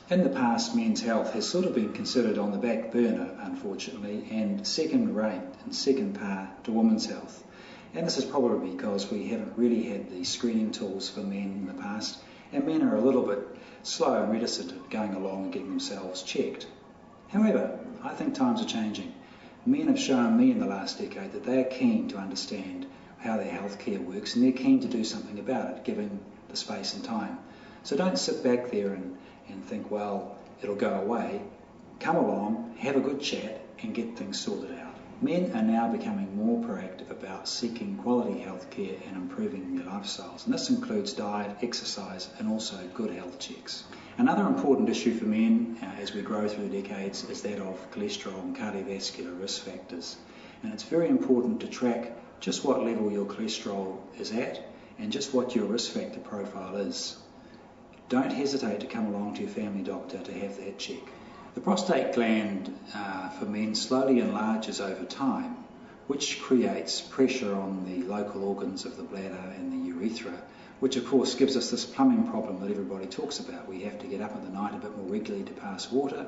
In the past, men's health has sort of been considered on the back burner, unfortunately, and second rate and second par to women's health. And this is probably because we haven't really had the screening tools for men in the past, and men are a little bit slow and reticent at going along and getting themselves checked. However, I think times are changing. Men have shown me in the last decade that they are keen to understand how their healthcare works, and they're keen to do something about it, given the space and time. So don't sit back there and think, well, it'll go away. Come along, have a good chat, and get things sorted out. Men are now becoming more proactive about seeking quality healthcare and improving their lifestyles, and this includes diet, exercise, and also good health checks. Another important issue for men as we grow through the decades is that of cholesterol and cardiovascular risk factors. And it's very important to track just what level your cholesterol is at and just what your risk factor profile is. Don't hesitate to come along to your family doctor to have that check. The prostate gland for men slowly enlarges over time, which creates pressure on the local organs of the bladder and the urethra, which of course gives us this plumbing problem that everybody talks about. We have to get up in the night a bit more regularly to pass water,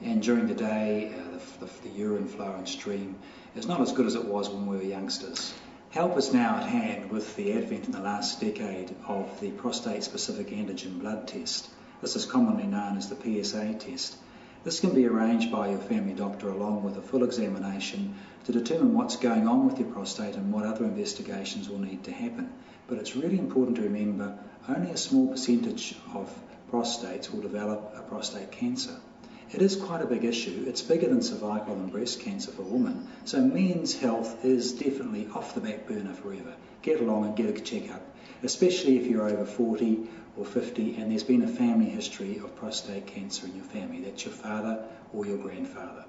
and during the day the urine flow and stream is not as good as it was when we were youngsters. Help is now at hand with the advent in the last decade of the prostate-specific antigen blood test. This is commonly known as the PSA test. This can be arranged by your family doctor along with a full examination to determine what's going on with your prostate and what other investigations will need to happen. But it's really important to remember only a small percentage of prostates will develop a prostate cancer. It is quite a big issue. It's bigger than cervical and breast cancer for women. So men's health is definitely off the back burner forever. Get along and get a checkup, especially if you're over 40 or 50 and there's been a family history of prostate cancer in your family. That's your father or your grandfather.